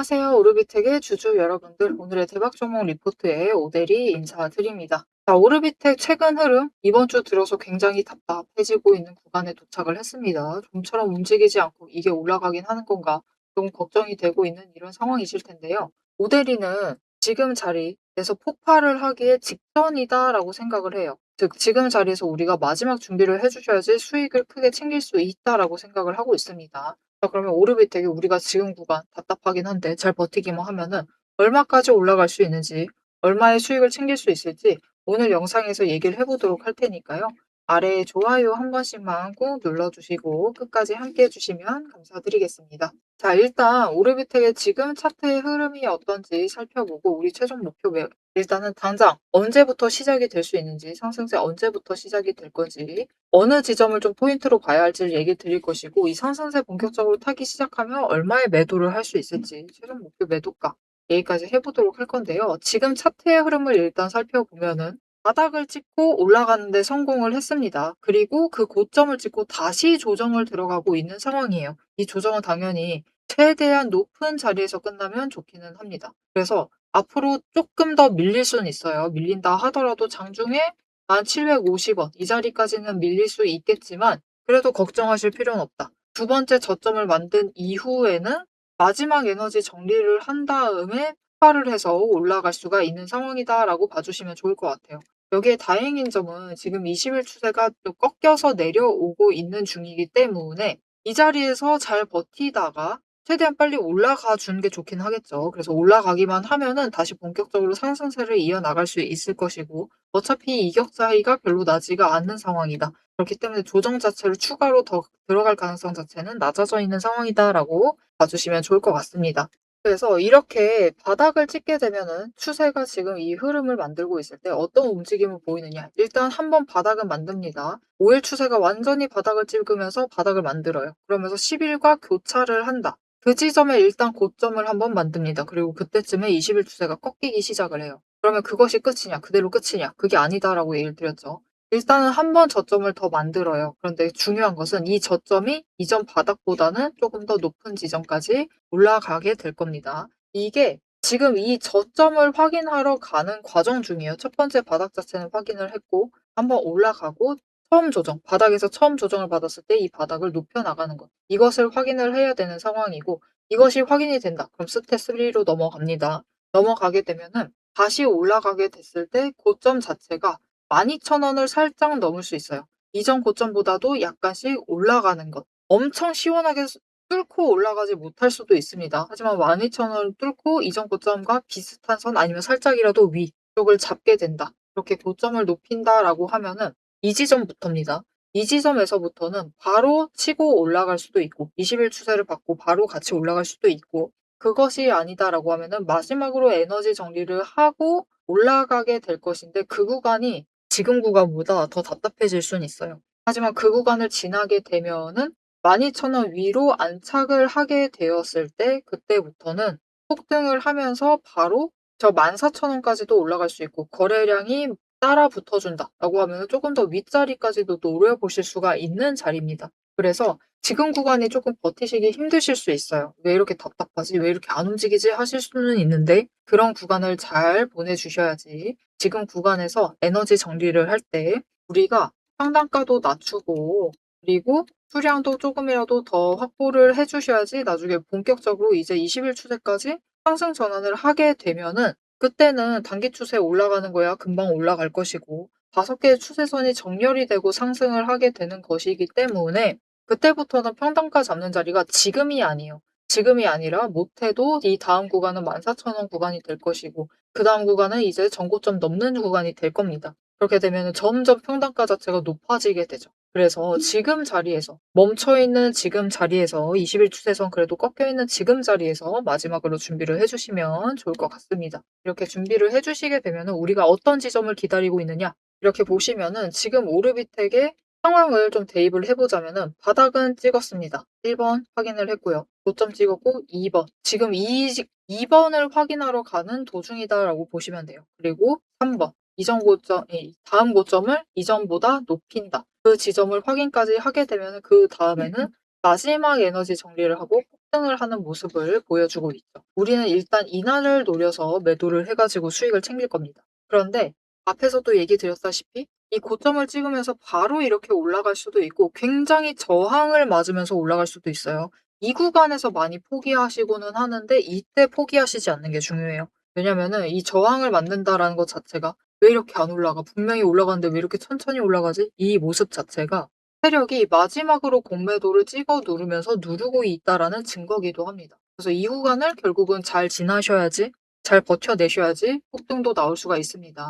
안녕하세요. 오르비텍의 주주 여러분들. 오늘의 대박 종목 리포트에 오대리 인사드립니다. 자, 오르비텍 최근 흐름, 이번 주 들어서 굉장히 답답해지고 있는 구간에 도착을 했습니다. 좀처럼 움직이지 않고 이게 올라가긴 하는 건가? 좀 걱정이 되고 있는 이런 상황이실 텐데요. 오대리는 지금 자리에서 폭발을 하기에 직전이다라고 생각을 해요. 즉, 지금 자리에서 우리가 마지막 준비를 해주셔야지 수익을 크게 챙길 수 있다라고 생각을 하고 있습니다. 자, 그러면 오르비텍이 우리가 지금 구간 답답하긴 한데 잘 버티기만 하면은 얼마까지 올라갈 수 있는지, 얼마의 수익을 챙길 수 있을지 오늘 영상에서 얘기를 해보도록 할 테니까요. 아래에 좋아요 한 번씩만 꾹 눌러주시고 끝까지 함께 해주시면 감사드리겠습니다. 자, 일단 오르비텍의 지금 차트의 흐름이 어떤지 살펴보고 우리 최종 목표 일단은 당장 언제부터 시작이 될 수 있는지, 상승세 언제부터 시작이 될 건지, 어느 지점을 좀 포인트로 봐야 할지를 얘기 드릴 것이고, 이 상승세 본격적으로 타기 시작하면 얼마의 매도를 할 수 있을지, 최종 목표 매도가 얘기까지 해보도록 할 건데요. 지금 차트의 흐름을 일단 살펴보면은 바닥을 찍고 올라가는데 성공을 했습니다. 그리고 그 고점을 찍고 다시 조정을 들어가고 있는 상황이에요. 이 조정은 당연히 최대한 높은 자리에서 끝나면 좋기는 합니다. 그래서 앞으로 조금 더 밀릴 수는 있어요. 밀린다 하더라도 장중에 1,750원 이 자리까지는 밀릴 수 있겠지만 그래도 걱정하실 필요는 없다. 두 번째 저점을 만든 이후에는 마지막 에너지 정리를 한 다음에 폭발을 해서 올라갈 수가 있는 상황이다라고 봐주시면 좋을 것 같아요. 여기에 다행인 점은 지금 20일 추세가 또 꺾여서 내려오고 있는 중이기 때문에 이 자리에서 잘 버티다가 최대한 빨리 올라가 주는 게 좋긴 하겠죠. 그래서 올라가기만 하면은 다시 본격적으로 상승세를 이어나갈 수 있을 것이고 어차피 이격 사이가 별로 나지가 않는 상황이다. 그렇기 때문에 조정 자체를 추가로 더 들어갈 가능성 자체는 낮아져 있는 상황이다라고 봐주시면 좋을 것 같습니다. 그래서 이렇게 바닥을 찍게 되면은 추세가 지금 이 흐름을 만들고 있을 때 어떤 움직임을 보이느냐. 일단 한번 바닥은 만듭니다. 5일 추세가 완전히 바닥을 찍으면서 바닥을 만들어요. 그러면서 10일과 교차를 한다. 그 지점에 일단 고점을 한번 만듭니다. 그리고 그때쯤에 20일 추세가 꺾이기 시작을 해요. 그러면 그것이 끝이냐, 그대로 끝이냐, 그게 아니다라고 얘기를 드렸죠. 일단은 한 번 저점을 더 만들어요. 그런데 중요한 것은 이 저점이 이전 바닥보다는 조금 더 높은 지점까지 올라가게 될 겁니다. 이게 지금 이 저점을 확인하러 가는 과정 중이에요. 첫 번째 바닥 자체는 확인을 했고 한번 올라가고 처음 조정, 바닥에서 처음 조정을 받았을 때 이 바닥을 높여 나가는 것. 이것을 확인을 해야 되는 상황이고 이것이 확인이 된다. 그럼 스텝 3로 넘어갑니다. 넘어가게 되면은 다시 올라가게 됐을 때 고점 자체가 12,000원을 살짝 넘을 수 있어요. 이전 고점보다도 약간씩 올라가는 것. 엄청 시원하게 뚫고 올라가지 못할 수도 있습니다. 하지만 12,000원을 뚫고 이전 고점과 비슷한 선 아니면 살짝이라도 위쪽을 잡게 된다. 이렇게 고점을 높인다라고 하면은 이 지점부터입니다. 이 지점에서부터는 바로 치고 올라갈 수도 있고 20일 추세를 받고 바로 같이 올라갈 수도 있고 그것이 아니다라고 하면은 마지막으로 에너지 정리를 하고 올라가게 될 것인데 그 구간이 지금 구간보다 더 답답해질 수는 있어요. 하지만 그 구간을 지나게 되면은 12,000원 위로 안착을 하게 되었을 때 그때부터는 폭등을 하면서 바로 저 14,000원까지도 올라갈 수 있고 거래량이 따라 붙어준다라고 하면 조금 더 윗자리까지도 노려보실 수가 있는 자리입니다. 그래서 지금 구간이 조금 버티시기 힘드실 수 있어요. '왜 이렇게 답답하지? 왜 이렇게 안 움직이지?' 하실 수는 있는데 그런 구간을 잘 보내주셔야지 지금 구간에서 에너지 정리를 할 때 우리가 상단가도 낮추고 그리고 수량도 조금이라도 더 확보를 해 주셔야지 나중에 본격적으로 이제 20일 추세까지 상승 전환을 하게 되면은 그때는 단기 추세 올라가는 거야 금방 올라갈 것이고 5개의 추세선이 정렬이 되고 상승을 하게 되는 것이기 때문에 그때부터는 평단가 잡는 자리가 지금이 아니에요. 지금이 아니라 못해도 이 다음 구간은 14,000원 구간이 될 것이고 그다음 구간은 이제 전고점 넘는 구간이 될 겁니다. 그렇게 되면 점점 평단가 자체가 높아지게 되죠. 그래서 지금 자리에서 멈춰있는 지금 자리에서 20일 추세선 그래도 꺾여있는 지금 자리에서 마지막으로 준비를 해주시면 좋을 것 같습니다. 이렇게 준비를 해주시게 되면 우리가 어떤 지점을 기다리고 있느냐 이렇게 보시면은 지금 오르비텍의 상황을 좀 대입을 해보자면은 바닥은 찍었습니다. 1번 확인을 했고요. 고점 찍었고 2번. 지금 2번을 확인하러 가는 도중이다라고 보시면 돼요. 그리고 3번. 이전 고점, 다음 고점을 이전보다 높인다. 그 지점을 확인까지 하게 되면 그 다음에는 마지막 에너지 정리를 하고 폭등을 하는 모습을 보여주고 있죠. 우리는 일단 이날을 노려서 매도를 해가지고 수익을 챙길 겁니다. 그런데 앞에서도 얘기 드렸다시피 이 고점을 찍으면서 바로 이렇게 올라갈 수도 있고 굉장히 저항을 맞으면서 올라갈 수도 있어요. 이 구간에서 많이 포기하시고는 하는데 이때 포기하시지 않는 게 중요해요. 왜냐면은 이 저항을 맞는다라는 것 자체가 왜 이렇게 안 올라가? 분명히 올라가는데 왜 이렇게 천천히 올라가지? 이 모습 자체가 세력이 마지막으로 공매도를 찍어 누르면서 누르고 있다라는 증거기도 합니다. 그래서 이 구간을 결국은 잘 지나셔야지, 잘 버텨내셔야지 폭등도 나올 수가 있습니다.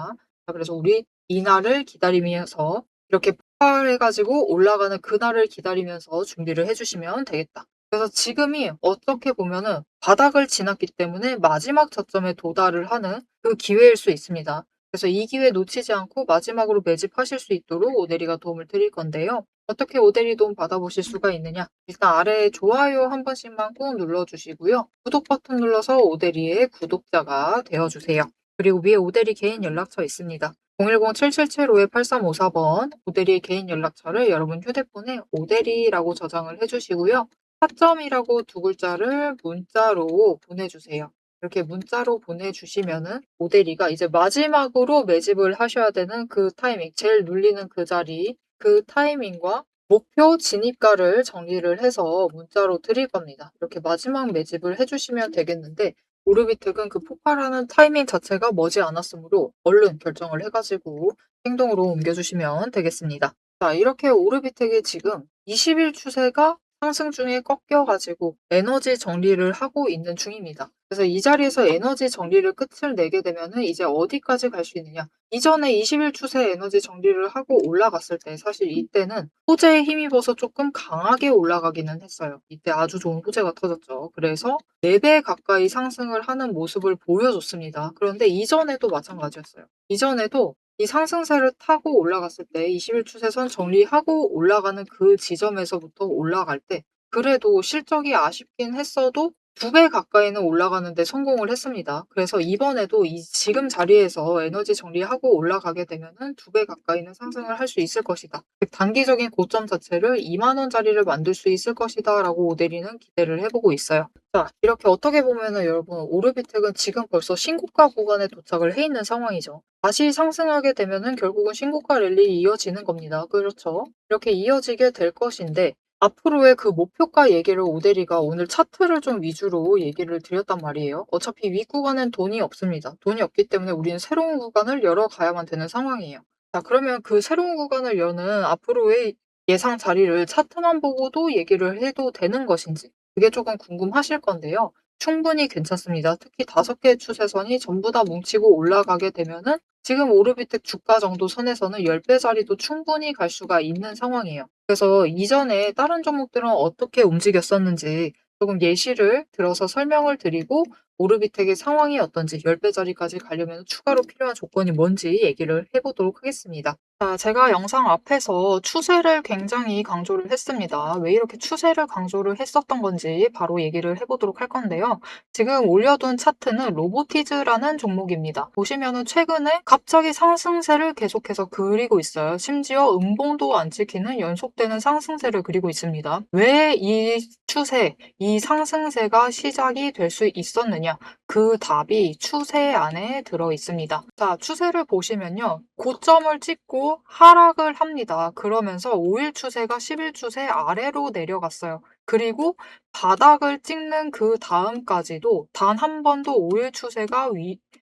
자, 그래서 우리 이날을 기다리면서 이렇게 폭발해가지고 올라가는 그날을 기다리면서 준비를 해주시면 되겠다. 그래서 지금이 어떻게 보면은 바닥을 지났기 때문에 마지막 저점에 도달을 하는 그 기회일 수 있습니다. 그래서 이 기회 놓치지 않고 마지막으로 매집하실 수 있도록 오대리가 도움을 드릴 건데요. 어떻게 오대리 도움 받아보실 수가 있느냐? 일단 아래에 좋아요 한 번씩만 꼭 눌러주시고요. 구독 버튼 눌러서 오대리의 구독자가 되어주세요. 그리고 위에 오대리 개인 연락처 있습니다. 010-7775-8354번 오대리의 개인 연락처를 여러분 휴대폰에 오대리라고 저장을 해주시고요. 4점이라고 두 글자를 문자로 보내주세요. 이렇게 문자로 보내주시면은 오대리가 이제 마지막으로 매집을 하셔야 되는 그 타이밍, 제일 눌리는 그 자리, 그 타이밍과 목표 진입가를 정리를 해서 문자로 드릴 겁니다. 이렇게 마지막 매집을 해주시면 되겠는데 오르비텍은 그 폭발하는 타이밍 자체가 머지 않았으므로 얼른 결정을 해가지고 행동으로 옮겨주시면 되겠습니다. 자, 이렇게 오르비텍이 지금 20일 추세가 상승 중에 꺾여가지고 에너지 정리를 하고 있는 중입니다. 그래서 이 자리에서 에너지 정리를 끝을 내게 되면은 이제 어디까지 갈 수 있느냐. 이전에 20일 추세 에너지 정리를 하고 올라갔을 때 사실 이때는 호재에 힘입어서 조금 강하게 올라가기는 했어요. 이때 아주 좋은 호재가 터졌죠. 그래서 4배 가까이 상승을 하는 모습을 보여줬습니다. 그런데 이전에도 마찬가지였어요. 이전에도 이 상승세를 타고 올라갔을 때 20일 추세선 정리하고 올라가는 그 지점에서부터 올라갈 때 그래도 실적이 아쉽긴 했어도 2배 가까이는 올라가는데 성공을 했습니다. 그래서 이번에도 이 지금 자리에서 에너지 정리하고 올라가게 되면은 2배 가까이는 상승을 할 수 있을 것이다. 단기적인 고점 자체를 2만 원짜리를 만들 수 있을 것이다라고 오대리는 기대를 해보고 있어요. 자, 이렇게 어떻게 보면은 여러분 오르비텍은 지금 벌써 신고가 구간에 도착을 해 있는 상황이죠. 다시 상승하게 되면은 결국은 신고가 랠리 이어지는 겁니다. 그렇죠? 이렇게 이어지게 될 것인데 앞으로의 그 목표가 얘기를 오대리가 오늘 차트를 좀 위주로 얘기를 드렸단 말이에요. 어차피 윗구간엔 돈이 없습니다. 돈이 없기 때문에 우리는 새로운 구간을 열어가야만 되는 상황이에요. 자, 그러면 그 새로운 구간을 여는 앞으로의 예상 자리를 차트만 보고도 얘기를 해도 되는 것인지 그게 조금 궁금하실 건데요. 충분히 괜찮습니다. 특히 5개의 추세선이 전부 다 뭉치고 올라가게 되면은 지금 오르비텍 주가 정도 선에서는 10배짜리도 충분히 갈 수가 있는 상황이에요. 그래서 이전에 다른 종목들은 어떻게 움직였었는지 조금 예시를 들어서 설명을 드리고 오르비텍의 상황이 어떤지 10배짜리까지 가려면 추가로 필요한 조건이 뭔지 얘기를 해보도록 하겠습니다. 자, 제가 영상 앞에서 추세를 굉장히 강조를 했습니다. 왜 이렇게 추세를 강조를 했었던 건지 바로 얘기를 해보도록 할 건데요. 지금 올려둔 차트는 로보티즈라는 종목입니다. 보시면은 최근에 갑자기 상승세를 계속해서 그리고 있어요. 심지어 음봉도 안 찍히는 연속되는 상승세를 그리고 있습니다. 왜 이 추세, 이 상승세가 시작이 될 수 있었느냐? 그 답이 추세 안에 들어 있습니다. 자, 추세를 보시면요. 고점을 찍고 하락을 합니다. 그러면서 5일 추세가 10일 추세 아래로 내려갔어요. 그리고 바닥을 찍는 그 다음까지도 단 한 번도 5일 추세가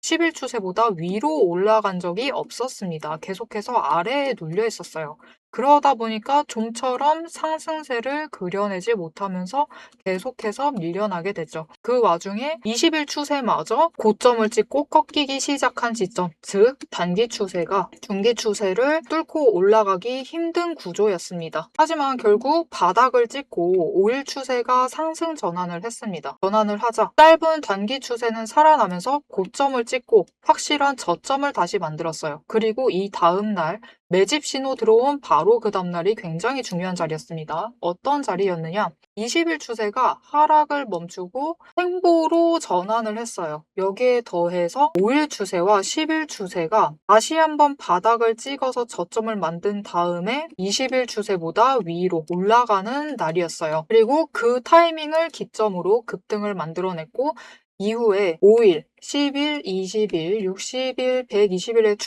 10일 추세보다 위로 올라간 적이 없었습니다. 계속해서 아래에 눌려 있었어요. 그러다 보니까 좀처럼 상승세를 그려내지 못하면서 계속해서 밀려나게 되죠. 그 와중에 20일 추세마저 고점을 찍고 꺾이기 시작한 지점, 즉 단기 추세가 중기 추세를 뚫고 올라가기 힘든 구조였습니다. 하지만 결국 바닥을 찍고 5일 추세가 상승 전환을 했습니다. 전환을 하자 짧은 단기 추세는 살아나면서 고점을 찍고 확실한 저점을 다시 만들었어요. 그리고 이 다음 날 매집 신호 들어온 바로 그 다음날이 굉장히 중요한 자리였습니다. 어떤 자리였느냐? 20일 추세가 하락을 멈추고 횡보로 전환을 했어요. 여기에 더해서 5일 추세와 10일 추세가 다시 한번 바닥을 찍어서 저점을 만든 다음에 20일 추세보다 위로 올라가는 날이었어요. 그리고 그 타이밍을 기점으로 급등을 만들어냈고 이후에 5일, 10일, 20일, 60일, 120일의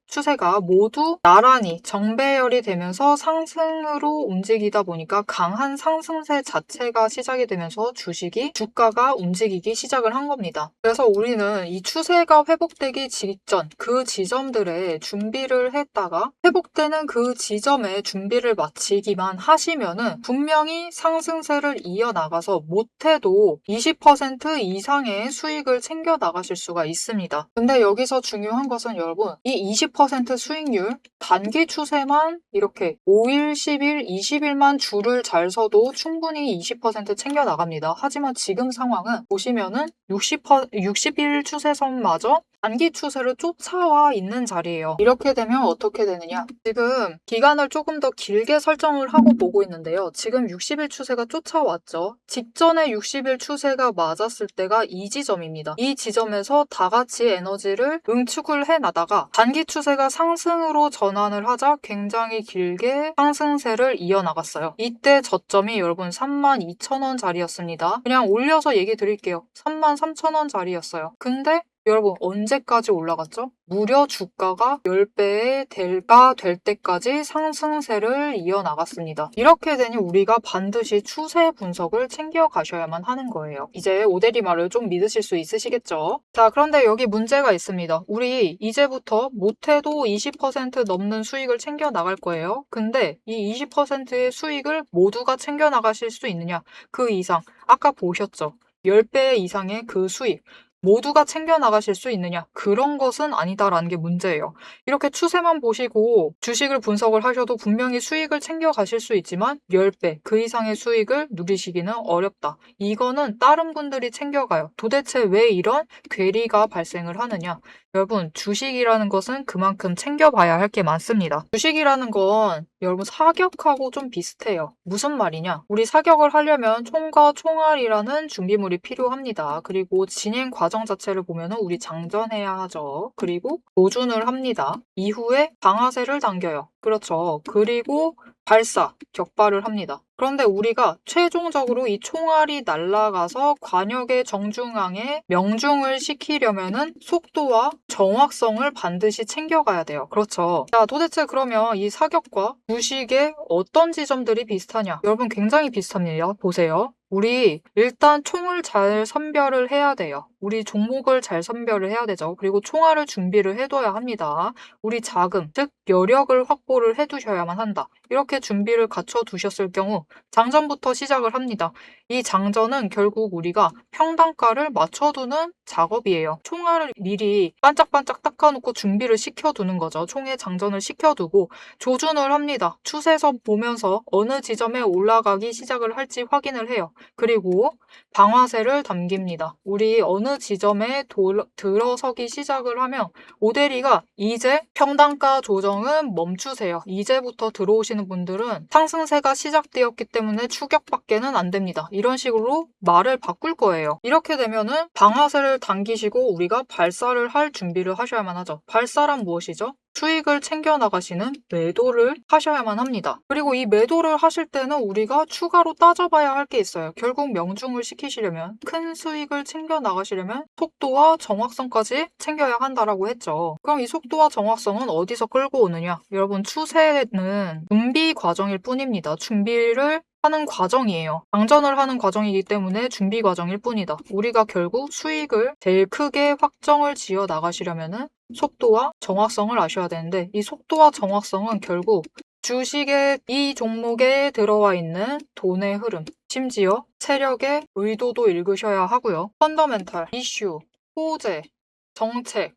추세가 모두 나란히 정배열이 되면서 상승으로 움직이다 보니까 강한 상승세 자체가 시작이 되면서 주가가 움직이기 시작을 한 겁니다. 그래서 우리는 이 추세가 회복되기 직전 그 지점들에 준비를 했다가 회복되는 그 지점에 준비를 마치기만 하시면은 분명히 상승세를 이어나가서 못해도 20% 이상의 수익을 챙겨 나가실 수가 있습니다. 근데 여기서 중요한 것은 여러분, 이 20% 수익률 단기 추세만 이렇게 5일, 10일, 20일만 줄을 잘 서도 충분히 20% 챙겨 나갑니다. 하지만 지금 상황은 보시면은 60일 추세선마저 단기 추세를 쫓아와 있는 자리예요. 이렇게 되면 어떻게 되느냐? 지금 기간을 조금 더 길게 설정을 하고 보고 있는데요. 지금 60일 추세가 쫓아왔죠. 직전에 60일 추세가 맞았을 때가 이 지점입니다. 이 지점에서 다 같이 에너지를 응축을 해나다가 단기 추세가 상승으로 전환을 하자 굉장히 길게 상승세를 이어나갔어요. 이때 저점이 여러분 32,000원 자리였습니다. 그냥 올려서 얘기 드릴게요. 33,000원 자리였어요. 근데 여러분 언제까지 올라갔죠? 무려 주가가 10배의 대가 될 때까지 상승세를 이어나갔습니다. 이렇게 되니 우리가 반드시 추세 분석을 챙겨가셔야만 하는 거예요. 이제 오대리 말을 좀 믿으실 수 있으시겠죠? 자, 그런데 여기 문제가 있습니다. 우리 이제부터 못해도 20% 넘는 수익을 챙겨 나갈 거예요. 근데 이 20%의 수익을 모두가 챙겨 나가실 수 있느냐? 그 이상 아까 보셨죠? 10배 이상의 그 수익 모두가 챙겨 나가실 수 있느냐? 그런 것은 아니다라는 게 문제예요. 이렇게 추세만 보시고 주식을 분석을 하셔도 분명히 수익을 챙겨 가실 수 있지만 10배 그 이상의 수익을 누리시기는 어렵다. 이거는 다른 분들이 챙겨가요. 도대체 왜 이런 괴리가 발생을 하느냐? 여러분, 주식이라는 것은 그만큼 챙겨봐야 할 게 많습니다. 주식이라는 건 여러분 사격하고 좀 비슷해요. 무슨 말이냐? 우리 사격을 하려면 총과 총알이라는 준비물이 필요합니다. 그리고 진행 과정 자체를 보면은 우리 장전해야 하죠. 그리고 조준을 합니다. 이후에 방아쇠를 당겨요. 그렇죠. 그리고 발사, 격발을 합니다. 그런데 우리가 최종적으로 이 총알이 날아가서 관역의 정중앙에 명중을 시키려면은 속도와 정확성을 반드시 챙겨가야 돼요. 그렇죠. 자, 도대체 그러면 이 사격과 주식의 어떤 지점들이 비슷하냐? 여러분 굉장히 비슷합니다. 보세요. 우리 일단 총을 잘 선별을 해야 돼요. 우리 종목을 잘 선별을 해야 되죠. 그리고 총알을 준비를 해둬야 합니다. 우리 자금, 즉 여력을 확보를 해두셔야만 한다. 이렇게 준비를 갖춰두셨을 경우 장전부터 시작을 합니다. 이 장전은 결국 우리가 평단가를 맞춰두는 작업이에요. 총알을 미리 반짝반짝 닦아놓고 준비를 시켜두는 거죠. 총에 장전을 시켜두고 조준을 합니다. 추세선 보면서 어느 지점에 올라가기 시작을 할지 확인을 해요. 그리고 방아쇠를 당깁니다. 우리 어느 지점에 들어서기 시작을 하면 오대리가 이제 평단가 조정은 멈추세요. 이제부터 들어오시는 분들은 상승세가 시작되었기 때문에 추격밖에는 안 됩니다. 이런 식으로 말을 바꿀 거예요. 이렇게 되면은 방아쇠를 당기시고 우리가 발사를 할 준비를 하셔야만 하죠. 발사란 무엇이죠? 수익을 챙겨 나가시는 매도를 하셔야만 합니다. 그리고 이 매도를 하실 때는 우리가 추가로 따져봐야 할 게 있어요. 결국 명중을 시키시려면 큰 수익을 챙겨 나가시려면 속도와 정확성까지 챙겨야 한다라고 했죠. 그럼 이 속도와 정확성은 어디서 끌고 오느냐? 여러분 추세는 준비 과정일 뿐입니다. 준비를 하는 과정이에요. 장전을 하는 과정이기 때문에 준비 과정일 뿐이다. 우리가 결국 수익을 제일 크게 확정을 지어 나가시려면은 속도와 정확성을 아셔야 되는데 이 속도와 정확성은 결국 주식의 이 종목에 들어와 있는 돈의 흐름, 심지어 세력의 의도도 읽으셔야 하고요. 펀더멘탈, 이슈, 호재, 정책,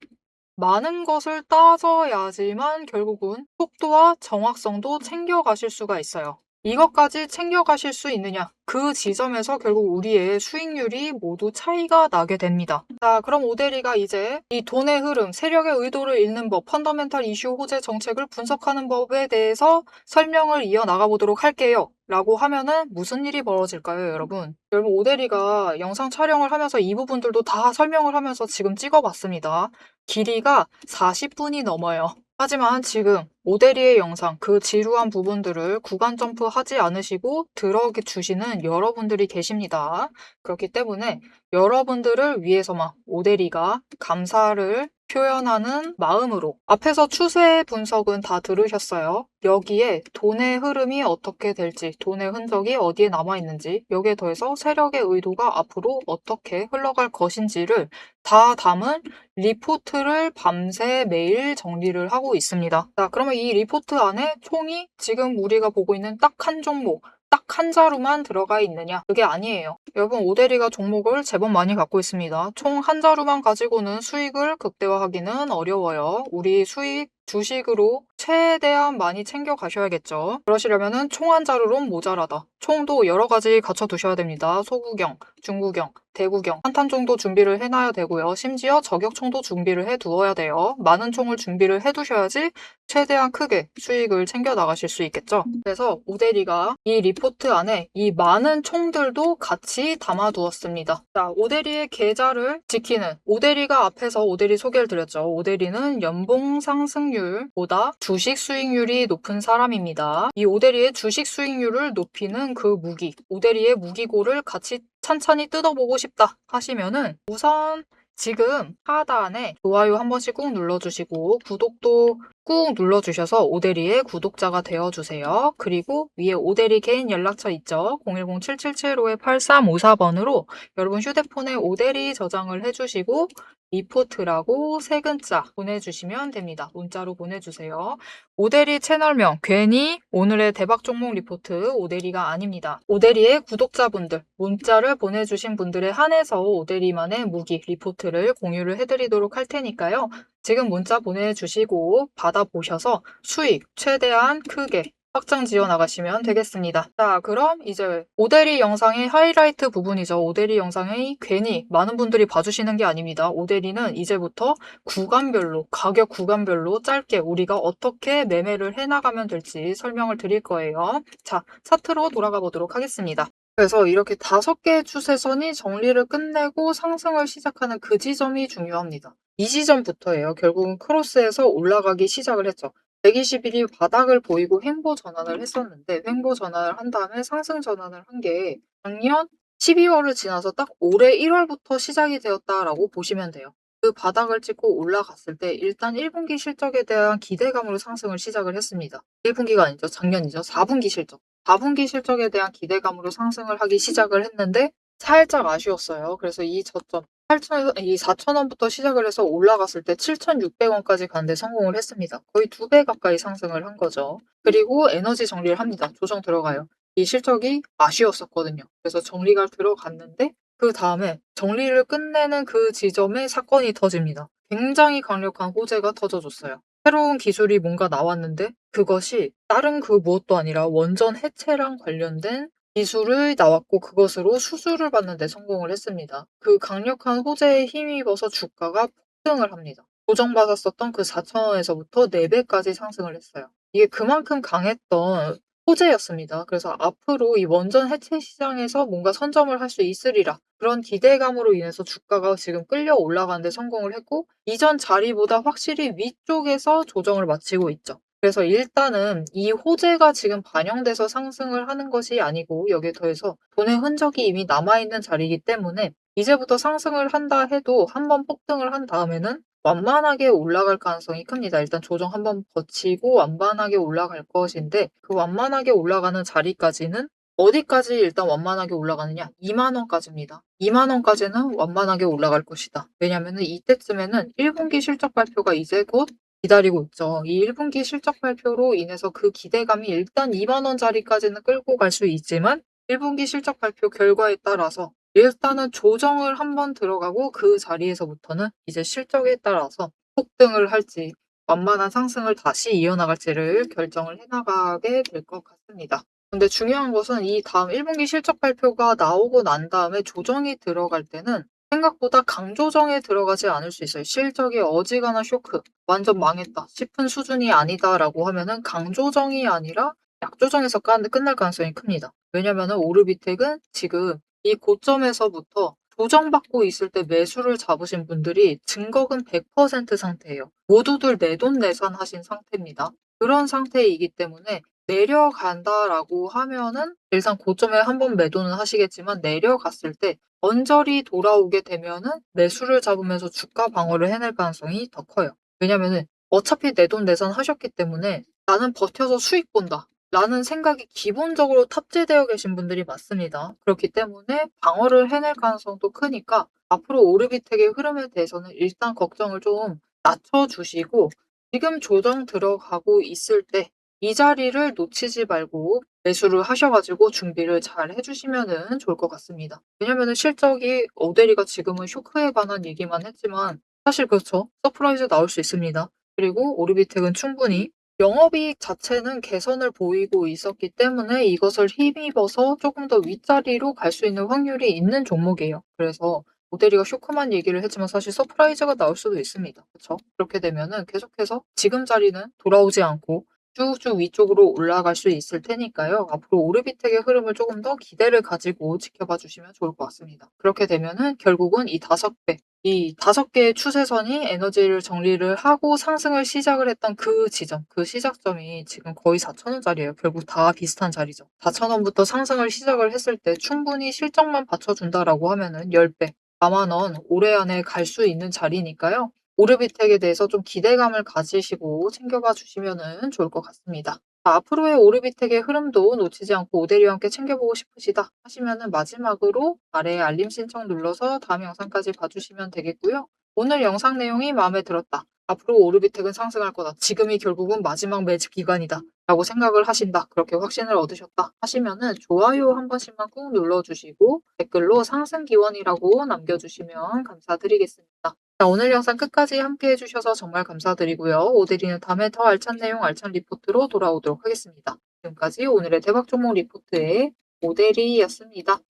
많은 것을 따져야지만 결국은 속도와 정확성도 챙겨가실 수가 있어요. 이것까지 챙겨가실 수 있느냐? 그 지점에서 결국 우리의 수익률이 모두 차이가 나게 됩니다. 자, 그럼 오대리가 이제 이 돈의 흐름, 세력의 의도를 읽는 법, 펀더멘탈 이슈 호재 정책을 분석하는 법에 대해서 설명을 이어나가 보도록 할게요. 라고 하면은 무슨 일이 벌어질까요, 여러분? 여러분, 오대리가 영상 촬영을 하면서 이 부분들도 다 설명을 하면서 지금 찍어봤습니다. 길이가 40분이 넘어요. 하지만 지금 오대리의 영상, 그 지루한 부분들을 구간 점프하지 않으시고 들어주시는 여러분들이 계십니다. 그렇기 때문에 여러분들을 위해서만 오대리가 감사를 표현하는 마음으로 앞에서 추세 분석은 다 들으셨어요. 여기에 돈의 흐름이 어떻게 될지, 돈의 흔적이 어디에 남아있는지, 여기에 더해서 세력의 의도가 앞으로 어떻게 흘러갈 것인지를 다 담은 리포트를 밤새 매일 정리를 하고 있습니다. 자, 그러면 이 리포트 안에 총이 지금 우리가 보고 있는 딱 한 종목, 딱 한 자루만 들어가 있느냐? 그게 아니에요. 여러분, 오대리가 종목을 제법 많이 갖고 있습니다. 총 한 자루만 가지고는 수익을 극대화하기는 어려워요. 우리 수익 주식으로 최대한 많이 챙겨 가셔야겠죠. 그러시려면은 총 한 자루론 모자라다. 총도 여러 가지 갖춰 두셔야 됩니다. 소구경, 중구경, 대구경, 한탄 정도 준비를 해놔야 되고요. 심지어 저격총도 준비를 해 두어야 돼요. 많은 총을 준비를 해 두셔야지 최대한 크게 수익을 챙겨 나가실 수 있겠죠. 그래서 오대리가 이 리포트 안에 이 많은 총들도 같이 담아 두었습니다. 자, 오대리의 계좌를 지키는 오대리가 앞에서 오대리 소개를 드렸죠. 오대리는 연봉 상승률보다 주식 수익률이 높은 사람입니다. 이 오대리의 주식 수익률을 높이는 그 무기, 오대리의 무기고를 같이 찬찬히 뜯어보고 싶다 하시면은 우선 지금 하단에 좋아요 한 번씩 꾹 눌러주시고 구독도 꾹 눌러주셔서 오대리의 구독자가 되어주세요. 그리고 위에 오대리 개인 연락처 있죠? 010-7775-8354번으로 여러분 휴대폰에 오대리 저장을 해주시고 리포트라고 세 글자 보내주시면 됩니다. 문자로 보내주세요. 오대리 채널명 괜히 오늘의 대박 종목 리포트 오대리가 아닙니다. 오대리의 구독자분들 문자를 보내주신 분들에 한해서 오대리만의 무기 리포트를 공유를 해드리도록 할 테니까요. 지금 문자 보내주시고 받아보셔서 수익 최대한 크게 확장 지어 나가시면 되겠습니다. 자, 그럼 이제 오대리 영상의 하이라이트 부분이죠. 오대리 영상이 괜히 많은 분들이 봐주시는 게 아닙니다. 오대리는 이제부터 구간별로, 가격 구간별로 짧게 우리가 어떻게 매매를 해나가면 될지 설명을 드릴 거예요. 자, 차트로 돌아가 보도록 하겠습니다. 그래서 이렇게 5개의 추세선이 정리를 끝내고 상승을 시작하는 그 지점이 중요합니다. 이 지점부터예요. 결국은 크로스에서 올라가기 시작을 했죠. 120일이 바닥을 보이고 횡보 전환을 했었는데 횡보 전환을 한 다음에 상승 전환을 한 게 작년 12월을 지나서 딱 올해 1월부터 시작이 되었다라고 보시면 돼요. 그 바닥을 찍고 올라갔을 때 일단 1분기 실적에 대한 기대감으로 상승을 시작을 했습니다. 1분기가 아니죠. 작년이죠. 4분기 실적. 4분기 실적에 대한 기대감으로 상승을 하기 시작을 했는데 살짝 아쉬웠어요. 그래서 이 저점 4,000원부터 시작을 해서 올라갔을 때 7,600원까지 가는데 성공을 했습니다. 거의 2배 가까이 상승을 한 거죠. 그리고 에너지 정리를 합니다. 조정 들어가요. 이 실적이 아쉬웠었거든요. 그래서 정리가 들어갔는데 그 다음에 정리를 끝내는 그 지점에 사건이 터집니다. 굉장히 강력한 호재가 터져줬어요. 새로운 기술이 뭔가 나왔는데 그것이 다른 그 무엇도 아니라 원전 해체랑 관련된 기술이 나왔고 그것으로 수주를 받는 데 성공을 했습니다. 그 강력한 호재에 힘입어서 주가가 폭등을 합니다. 조정받았었던 그 4,000원에서부터 4배까지 상승을 했어요. 이게 그만큼 강했던 호재였습니다. 그래서 앞으로 이 원전 해체 시장에서 뭔가 선점을 할 수 있으리라. 그런 기대감으로 인해서 주가가 지금 끌려 올라가는 데 성공을 했고 이전 자리보다 확실히 위쪽에서 조정을 마치고 있죠. 그래서 일단은 이 호재가 지금 반영돼서 상승을 하는 것이 아니고 여기에 더해서 돈의 흔적이 이미 남아있는 자리이기 때문에 이제부터 상승을 한다 해도 한번 폭등을 한 다음에는 완만하게 올라갈 가능성이 큽니다. 일단 조정 한번 거치고 완만하게 올라갈 것인데 그 완만하게 올라가는 자리까지는 어디까지 일단 완만하게 올라가느냐? 2만 원까지입니다. 2만 원까지는 완만하게 올라갈 것이다. 왜냐면은 이때쯤에는 1분기 실적 발표가 이제 곧 기다리고 있죠. 이 1분기 실적 발표로 인해서 그 기대감이 일단 2만 원짜리까지는 끌고 갈 수 있지만 1분기 실적 발표 결과에 따라서 일단은 조정을 한번 들어가고 그 자리에서부터는 이제 실적에 따라서 폭등을 할지 완만한 상승을 다시 이어나갈지를 결정을 해나가게 될 것 같습니다. 근데 중요한 것은 이 다음 1분기 실적 발표가 나오고 난 다음에 조정이 들어갈 때는 생각보다 강조정에 들어가지 않을 수 있어요. 실적이 어지간한 쇼크, 완전 망했다 싶은 수준이 아니다라고 하면은 강조정이 아니라 약조정에서 끝날 가능성이 큽니다. 왜냐면은 오르비텍은 지금 이 고점에서부터 조정받고 있을 때 매수를 잡으신 분들이 증거금 100% 상태예요. 모두들 내돈내산 하신 상태입니다. 그런 상태이기 때문에 내려간다라고 하면은 일단 고점에 한번 매도는 하시겠지만 내려갔을 때 언저리 돌아오게 되면은 매수를 잡으면서 주가 방어를 해낼 가능성이 더 커요. 왜냐면은 어차피 내돈내산 하셨기 때문에 '나는 버텨서 수익 본다.' 라는 생각이 기본적으로 탑재되어 계신 분들이 많습니다. 그렇기 때문에 방어를 해낼 가능성도 크니까 앞으로 오르비텍의 흐름에 대해서는 일단 걱정을 좀 낮춰 주시고 지금 조정 들어가고 있을 때 이 자리를 놓치지 말고 매수를 하셔 가지고 준비를 잘 해 주시면은 좋을 것 같습니다. 왜냐면은 실적이 오데리가 지금은 쇼크에 관한 얘기만 했지만 사실 그렇죠. 서프라이즈 나올 수 있습니다. 그리고 오르비텍은 충분히 영업이익 자체는 개선을 보이고 있었기 때문에 이것을 힘입어서 조금 더 윗자리로 갈 수 있는 확률이 있는 종목이에요. 그래서 오데리가 쇼크만 얘기를 했지만 사실 서프라이즈가 나올 수도 있습니다. 그쵸? 그렇게 되면은 계속해서 지금 자리는 돌아오지 않고 쭉쭉 위쪽으로 올라갈 수 있을 테니까요. 앞으로 오르비텍의 흐름을 조금 더 기대를 가지고 지켜봐 주시면 좋을 것 같습니다. 그렇게 되면은 결국은 이 5배, 이 5개의 추세선이 에너지를 정리를 하고 상승을 시작을 했던 그 지점, 그 시작점이 지금 거의 4,000원짜리예요. 결국 다 비슷한 자리죠. 4,000원부터 상승을 시작을 했을 때 충분히 실적만 받쳐준다라고 하면은 10배, 4만원 올해 안에 갈 수 있는 자리니까요. 오르비텍에 대해서 좀 기대감을 가지시고 챙겨봐 주시면은 좋을 것 같습니다. 앞으로의 오르비텍의 흐름도 놓치지 않고 오데리와 함께 챙겨보고 싶으시다 하시면은 마지막으로 아래에 알림 신청 눌러서 다음 영상까지 봐주시면 되겠고요. 오늘 영상 내용이 마음에 들었다. 앞으로 오르비텍은 상승할 거다. 지금이 결국은 마지막 매집 기간이다. 라고 생각을 하신다. 그렇게 확신을 얻으셨다. 하시면은 좋아요 한 번씩만 꾹 눌러주시고 댓글로 상승 기원이라고 남겨주시면 감사드리겠습니다. 자, 오늘 영상 끝까지 함께 해주셔서 정말 감사드리고요. 오데리는 다음에 더 알찬 내용, 알찬 리포트로 돌아오도록 하겠습니다. 지금까지 오늘의 대박 종목 리포트의 오데리였습니다.